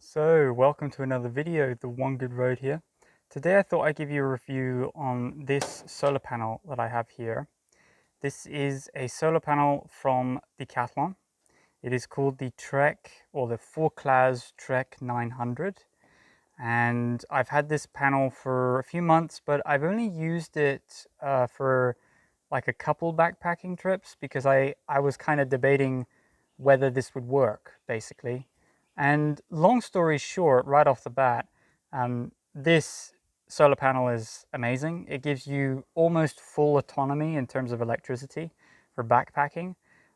So, welcome to another video, the One Good Road here. Today I thought I'd give you a review on this solar panel that I have here. This is a solar panel from Decathlon. It is called the Forclaz Trek 900. And I've had this panel for a few months, but I've only used it for like a couple backpacking trips because I was kind of debating whether this would work, basically. And long story short, right off the bat, this solar panel is amazing. It gives you almost full autonomy in terms of electricity for backpacking.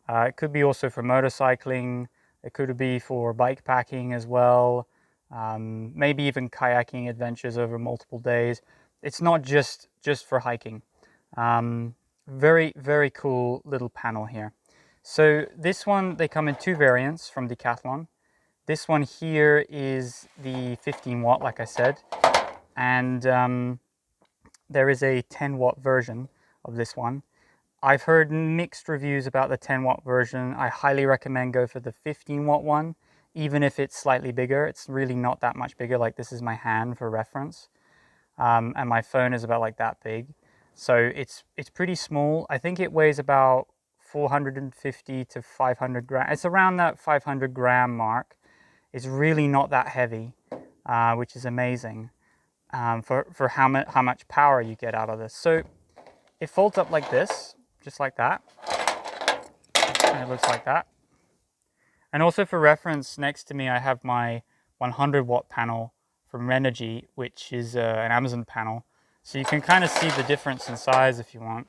It could be also for motorcycling. It could be for bike packing as well. Maybe even kayaking adventures over multiple days. It's not just for hiking. Very, very cool little panel here. So this one, they come in two variants from Decathlon. This one here is the 15 watt, like I said, and there is a 10 watt version of this one. I've heard mixed reviews about the 10 watt version. I highly recommend go for the 15 watt one, even if it's slightly bigger. It's really not that much bigger. Like, this is my hand for reference, and my phone is about like that big. So it's pretty small. I think it weighs about 450 to 500 grams. It's around that 500 gram mark. It's really not that heavy, which is amazing for how much power you get out of this. So it folds up like this, just like that, and it looks like that. And also for reference, next to me I have my 100 watt panel from Renogy, which is an Amazon panel. So you can kind of see the difference in size if you want.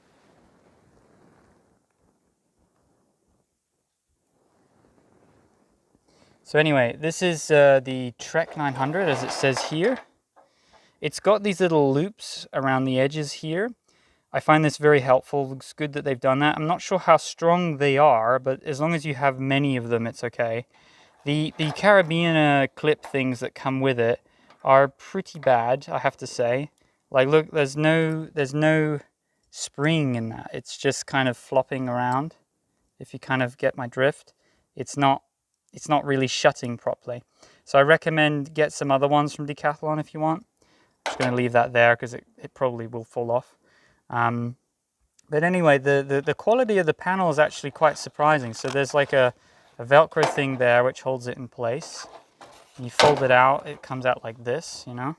So anyway, this is the Trek 900, as it says here. It's got these little loops around the edges here. I find this very helpful. Looks good that they've done that. I'm not sure how strong they are, but as long as you have many of them, it's okay. The carabiner clip things that come with it are pretty bad, I have to say. Like, look, there's no spring in that. It's just kind of flopping around. If you kind of get my drift, it's not really shutting properly. So I recommend get some other ones from Decathlon if you want. I'm just going to leave that there because it probably will fall off. But anyway, the quality of the panel is actually quite surprising. So there's like a Velcro thing there which holds it in place. And you fold it out, it comes out like this, you know.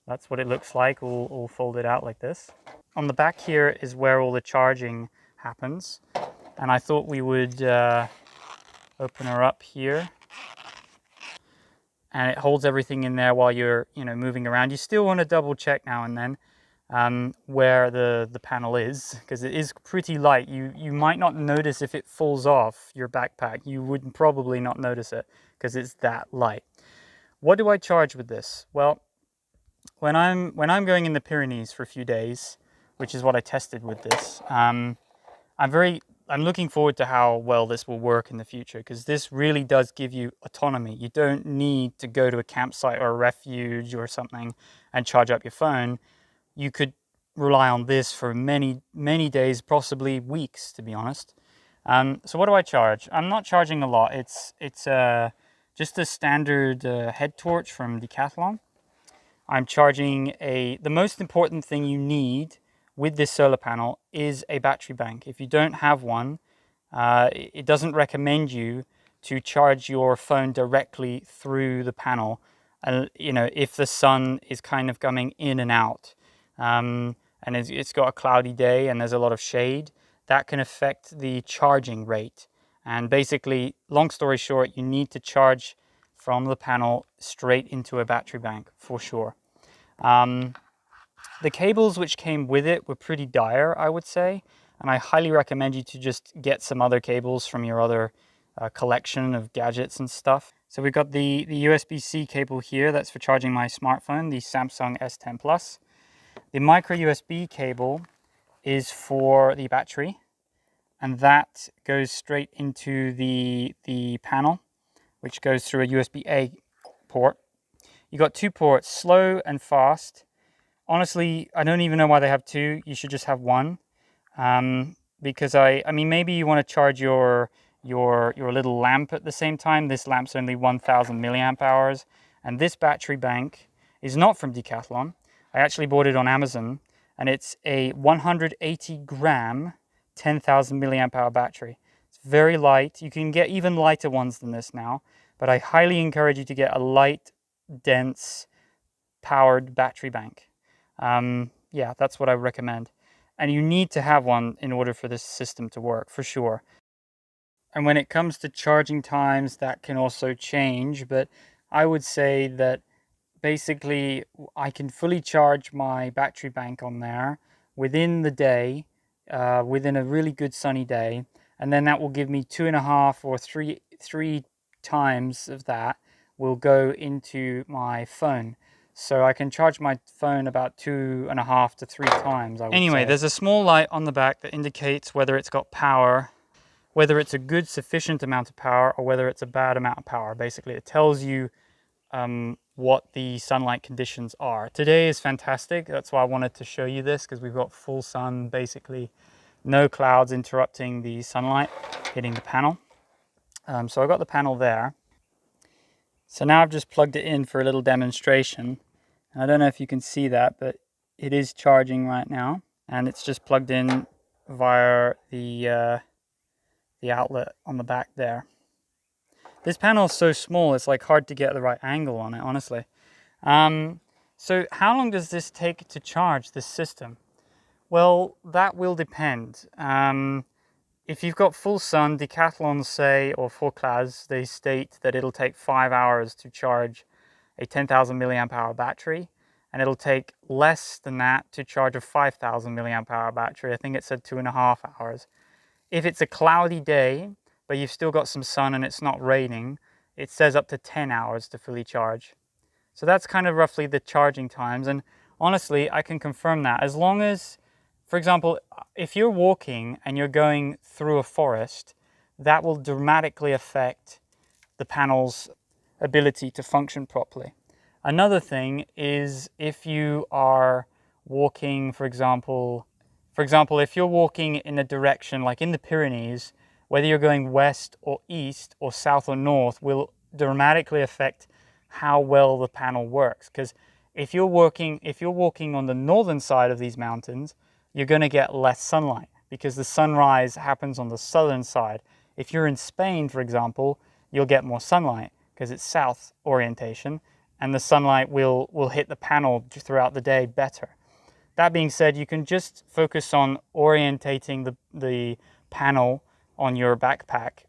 That's what it looks like, all folded out like this. On the back here is where all the charging happens. And I thought we would open her up here. And it holds everything in there while you're, moving around. You still want to double check now and then where the panel is, because it is pretty light. You might not notice if it falls off your backpack. You would probably not notice it because it's that light. What do I charge with this? Well, when I'm going in the Pyrenees for a few days, which is what I tested with this, I'm looking forward to how well this will work in the future, because this really does give you autonomy. You don't need to go to a campsite or a refuge or something and charge up your phone. You could rely on this for many, many days, possibly weeks, to be honest. So what do I charge? I'm not charging a lot. It's just a standard head torch from Decathlon. I'm charging the most important thing you need with this solar panel is a battery bank. If you don't have one, it doesn't recommend you to charge your phone directly through the panel. If the sun is kind of coming in and out, and it's got a cloudy day and there's a lot of shade, that can affect the charging rate. And basically, long story short, you need to charge from the panel straight into a battery bank for sure. The cables which came with it were pretty dire, I would say, and I highly recommend you to just get some other cables from your other collection of gadgets and stuff. So we've got the USB-C cable here, that's for charging my smartphone, the Samsung S10 Plus. The micro USB cable is for the battery, and that goes straight into the panel, which goes through a USB-A port. You got two ports, slow and fast. Honestly, I don't even know why they have two. You should just have one, because I mean, maybe you want to charge your your little lamp at the same time. This lamp's only 1000 milliamp hours. And this battery bank is not from Decathlon. I actually bought it on Amazon, and it's a 180 gram, 10,000 milliamp hour battery. It's very light. You can get even lighter ones than this now, but I highly encourage you to get a light, dense, powered battery bank. Yeah, that's what I recommend. And you need to have one in order for this system to work, for sure. And when it comes to charging times, that can also change, but I would say that basically I can fully charge my battery bank on there within the day, within a really good sunny day, and then that will give me 2.5 or three times of that will go into my phone. So I can charge my phone about 2.5 to 3 times, I would say. There's a small light on the back that indicates whether it's got power, whether it's a good sufficient amount of power or whether it's a bad amount of power. Basically, it tells you what the sunlight conditions are. Today is fantastic. That's why I wanted to show you this, because we've got full sun, basically no clouds interrupting the sunlight hitting the panel. So I got the panel there. So now I've just plugged it in for a little demonstration. I don't know if you can see that, but it is charging right now, and it's just plugged in via the outlet on the back there. This panel is so small, it's like hard to get the right angle on it, honestly. So how long does this take to charge this system? Well, that will depend. If you've got full sun, Decathlon say, or Forclaz, they state that it'll take 5 hours to charge a 10,000 milliamp hour battery, and it'll take less than that to charge a 5,000 milliamp hour battery. I think it said 2.5 hours. If it's a cloudy day, but you've still got some sun and it's not raining, it says up to 10 hours to fully charge. So that's kind of roughly the charging times. And honestly, I can confirm that. As long as, for example, if you're walking and you're going through a forest, that will dramatically affect the panel's ability to function properly. Another thing is if you are walking, for example, if you're walking in a direction like in the Pyrenees, whether you're going west or east or south or north will dramatically affect how well the panel works. Because if you're walking on the northern side of these mountains, you're going to get less sunlight because the sunrise happens on the southern side. If you're in Spain, for example, you'll get more sunlight because it's south orientation, and the sunlight will hit the panel throughout the day better. That being said, you can just focus on orientating the panel on your backpack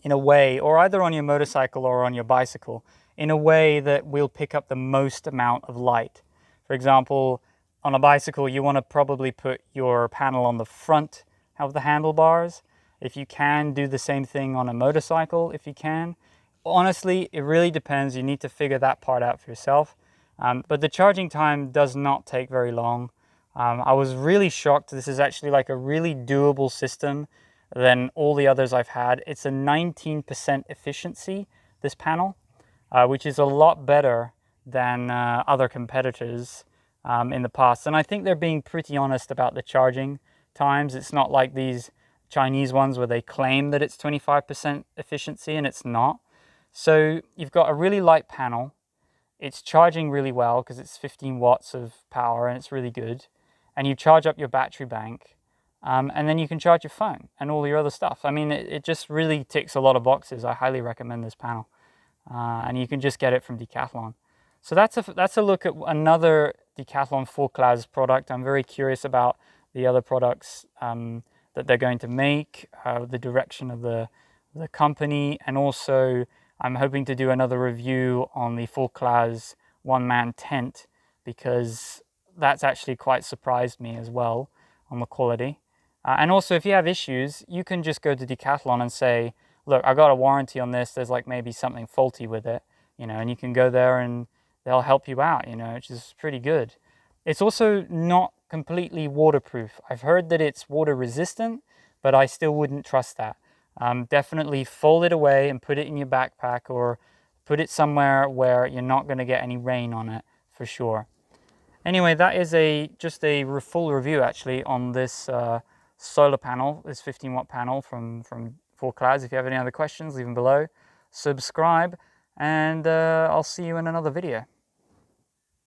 in a way, or either on your motorcycle or on your bicycle, in a way that will pick up the most amount of light. For example, on a bicycle, you want to probably put your panel on the front of the handlebars. If you can, do the same thing on a motorcycle, if you can. Honestly, it really depends. You need to figure that part out for yourself. But the charging time does not take very long. I was really shocked. This is actually like a really doable system than all the others I've had. It's a 19% efficiency, this panel, which is a lot better than other competitors in the past. And I think they're being pretty honest about the charging times. It's not like these Chinese ones where they claim that it's 25% efficiency and it's not. So you've got a really light panel. It's charging really well because it's 15 watts of power and it's really good. And you charge up your battery bank, and then you can charge your phone and all your other stuff. I mean, it just really ticks a lot of boxes. I highly recommend this panel. And you can just get it from Decathlon. So that's a look at another Decathlon Forclaz product. I'm very curious about the other products that they're going to make, the direction of the company, and also I'm hoping to do another review on the Forclaz one-man tent, because that's actually quite surprised me as well on the quality. And also, if you have issues, you can just go to Decathlon and say, look, I got a warranty on this, there's like maybe something faulty with it, you know, and you can go there and they'll help you out, you know, which is pretty good. It's also not completely waterproof. I've heard that it's water resistant, but I still wouldn't trust that. Definitely fold it away and put it in your backpack, or put it somewhere where you're not going to get any rain on it for sure. Anyway, that is just a full review actually on this solar panel, this 15 watt panel from Forclaz. If you have any other questions, leave them below. Subscribe, and I'll see you in another video.